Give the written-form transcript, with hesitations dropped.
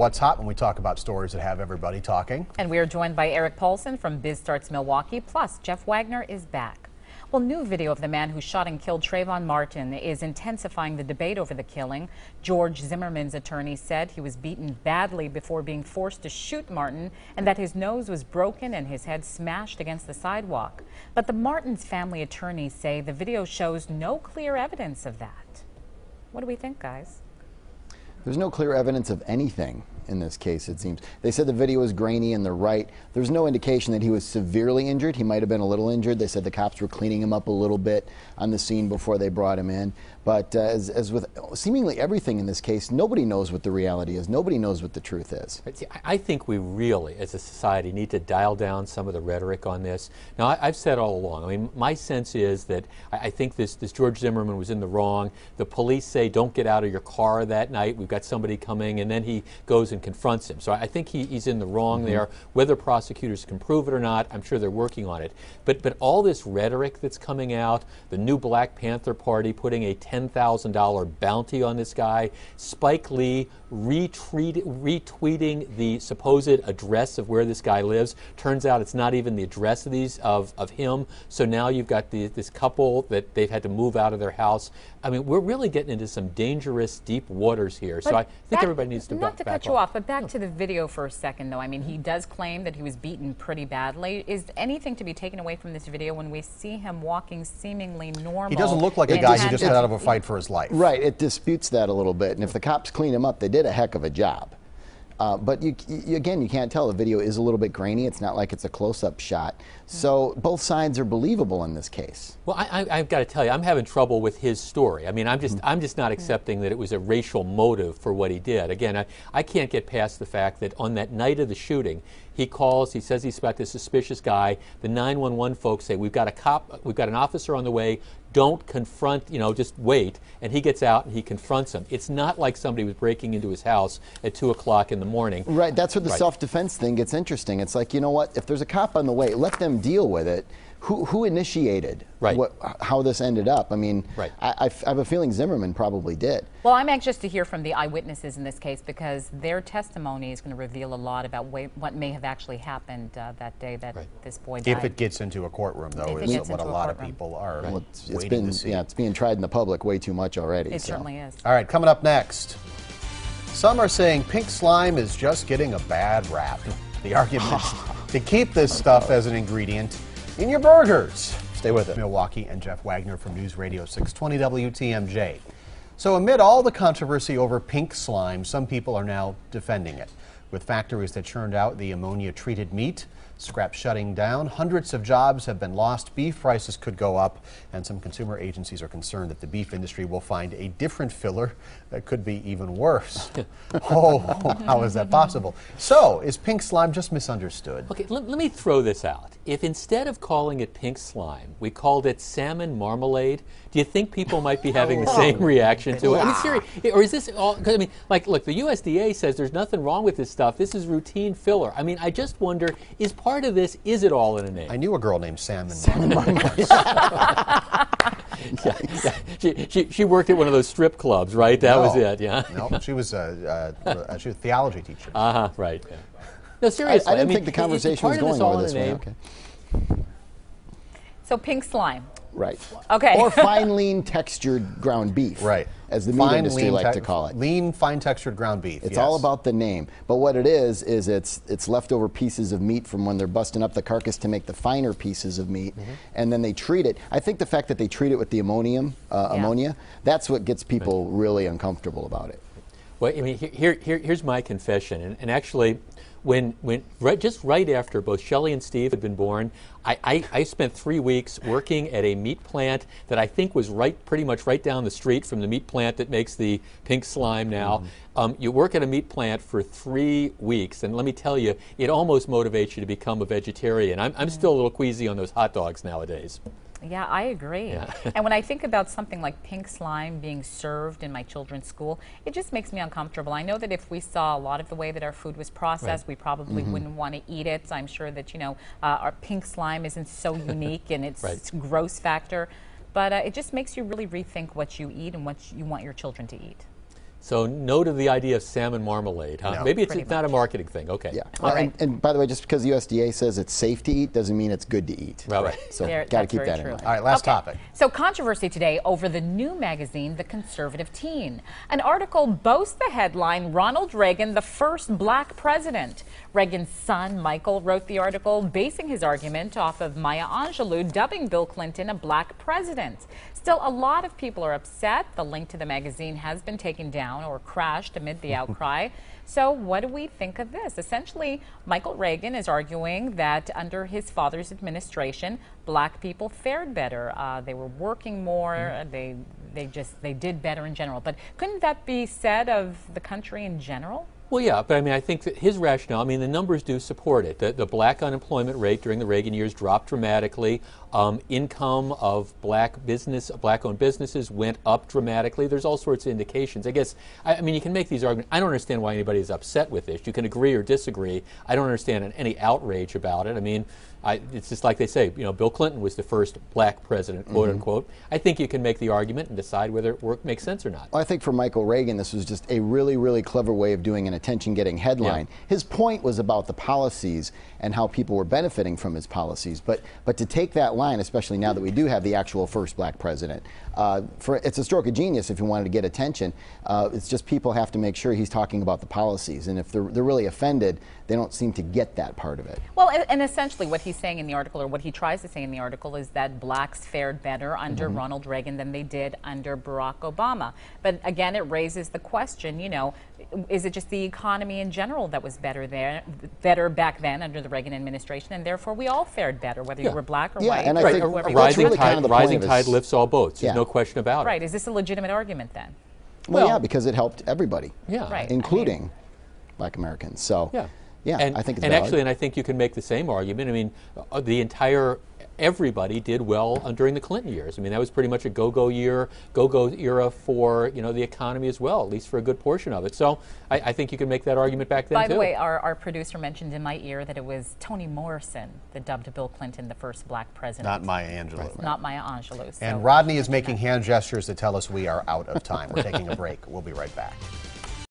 What's hot when we talk about stories that have everybody talking. And we are joined by Eric Paulsen from BizStarts Milwaukee. Plus, Jeff Wagner is back. Well, new video of the man who shot and killed Trayvon Martin is intensifying the debate over the killing. George Zimmerman's attorney said he was beaten badly before being forced to shoot Martin and that his nose was broken and his head smashed against the sidewalk. But the Martin's family attorneys say the video shows no clear evidence of that. What do we think, guys? There's no clear evidence of anything in this case, it seems. They said the video was grainy and they're right. There's no indication that he was severely injured. He might have been a little injured. They said the cops were cleaning him up a little bit on the scene before they brought him in. But as with seemingly everything in this case, nobody knows what the reality is. Nobody knows what the truth is. See, I think we really, as a society, need to dial down some of the rhetoric on this. Now, I've said all along, I mean, my sense is that I think this George Zimmerman was in the wrong. The police say, don't get out of your car that night. We've got somebody coming, and then he goes and confronts him. So I think he's in the wrong there. Whether prosecutors can prove it or not, I'm sure they're working on it. But all this rhetoric that's coming out, the new Black Panther Party putting a $10,000 bounty on this guy, Spike Lee retweeting the supposed address of where this guy lives. Turns out it's not even the address of him. So now you've got this couple that they've had to move out of their house. I mean, we're really getting into some dangerous, deep waters here. So I think everybody needs to not to cut you off, but back to the video for a second, though. I mean, he does claim that he was beaten pretty badly. Is anything to be taken away from this video when we see him walking seemingly normal? He doesn't look like a guy who just got out of a fight for his life. Right, it disputes that a little bit. And if the cops clean him up, they did a heck of a job. But again, you can't tell. The video is a little bit grainy. It's not like it's a close-up shot. So both sides are believable in this case. Well, I've got to tell you, I'm having trouble with his story. I mean, I'm just not accepting that it was a racial motive for what he did. Again, I can't get past the fact that on that night of the shooting, he calls, he says he's about this suspicious guy. The 911 folks say, we've got a cop, we've got an officer on the way, don't confront, just wait. And he gets out and he confronts him. It's not like somebody was breaking into his house at 2 o'clock in the morning. Right, that's where the self-defense thing gets interesting. It's like, you know what, if there's a cop on the way, let them deal with it. Who initiated how this ended up? I mean, I have a feeling Zimmerman probably did. Well, I'm anxious to hear from the eyewitnesses in this case because their testimony is going to reveal a lot about what may have actually happened that day that this boy died. If it gets into a courtroom, though, is what a lot of people are waiting to see. Yeah, it's being tried in the public way too much already. It certainly is. All right, coming up next. Some are saying pink slime is just getting a bad rap. The argument is to keep this stuff as an ingredient in your burgers. Stay with it. Milwaukee and Jeff Wagner from News Radio 620 WTMJ. So amid all the controversy over pink slime, some people are now defending it. With factories that churned out the ammonia-treated meat, scrap shutting down, hundreds of jobs have been lost, beef prices could go up, and some consumer agencies are concerned that the beef industry will find a different filler that could be even worse. Oh, how is that possible? So, is pink slime just misunderstood? Okay, let me throw this out. If instead of calling it pink slime, we called it salmon marmalade, do you think people might be having the same reaction to it? I mean, seriously, or is this all, I mean, like, look, the USDA says there's nothing wrong with this stuff. This is routine filler. I mean, I just wonder, is part of this, is it all in a name? I knew a girl named Salmon. She worked at one of those strip clubs, right? That was it, yeah? No, she was a theology teacher. Right. Yeah. No, seriously. I didn't think the conversation was going over this way. Okay. So pink slime. Right. Okay. Or fine, lean, textured ground beef. Right. As the meat industry like to call it. Lean, fine textured ground beef. It's all about the name. But what it is it's leftover pieces of meat from when they're busting up the carcass to make the finer pieces of meat, and then they treat it. I think the fact that they treat it with the ammonia, that's what gets people really uncomfortable about it. Well, I mean, here's my confession, and actually, just right after both Shelley and Steve had been born, I spent 3 weeks working at a meat plant that I think was pretty much right down the street from the meat plant that makes the pink slime now. You work at a meat plant for 3 weeks, and let me tell you, it almost motivates you to become a vegetarian. I'm still a little queasy on those hot dogs nowadays. Yeah, I agree. Yeah. And when I think about something like pink slime being served in my children's school, it just makes me uncomfortable. I know that if we saw a lot of the way that our food was processed, we probably wouldn't want to eat it. I'm sure that, our pink slime isn't so unique in its gross factor. But it just makes you really rethink what you eat and what you want your children to eat. So no to the idea of salmon marmalade, huh? No. Maybe it's Pretty not a marketing thing. Okay. Yeah. All right. And by the way, just because the USDA says it's safe to eat doesn't mean it's good to eat. Right. So There- got to that's keep very that in true. mind. All right, last topic. So controversy today over the new magazine, The Conservative Teen. An article boasts the headline, Ronald Reagan, the first black president. Reagan's son, Michael, wrote the article basing his argument off of Maya Angelou dubbing Bill Clinton a black president. Still, a lot of people are upset. The link to the magazine has been taken down or crashed amid the outcry. So what do we think of this? Essentially, Michael Reagan is arguing that under his father's administration, black people fared better. They were working more. They did better in general. But couldn't that be said of the country in general? Well, yeah, but I mean, I think that his rationale, I mean, the numbers do support it. The black unemployment rate during the Reagan years dropped dramatically. Income of black-owned businesses went up dramatically. There's all sorts of indications. I guess, I mean, you can make these arguments. I don't understand why anybody is upset with this. You can agree or disagree. I don't understand any outrage about it. I mean, it's just like they say, you know, Bill Clinton was the first black president, quote unquote. I think you can make the argument and decide whether it makes sense or not. Well, I think for Michael Reagan, this was just a really, really clever way of doing an attention-getting headline. Yeah. His point was about the policies and how people were benefiting from his policies. But to take that line, especially now that we do have the actual first black president, it's a stroke of genius if you wanted to get attention. It's just people have to make sure he's talking about the policies. And if they're really offended, they don't seem to get that part of it. Well, and essentially what he's saying in the article, or what he tries to say in the article, is that blacks fared better under Ronald Reagan than they did under Barack Obama. But again, it raises the question, you know, is it just the economy in general that was better back then under the Reagan administration, and therefore we all fared better, whether you were black or white? And I think whoever you that's were. really kind of the point rising of his- tide lifts all boats. There's Yeah. no question about it. Right. Is this a legitimate argument then? Well, Well- yeah, because it helped everybody, Yeah. Right. including black Americans. So, Yeah. I think it's and valid. actually, and I think you can make the same argument. I mean, everybody did well during the Clinton years. I mean, that was pretty much a go-go era for, you know, the economy as well, at least for a good portion of it. So I think you can make that argument back then, By too. the way, our producer mentioned in my ear that it was Toni Morrison that dubbed Bill Clinton the first black president. Not Maya Angelou. Not Maya Angelou. So And Rodney is making hand gestures to tell us we are out of time. We're taking a break. We'll be right back.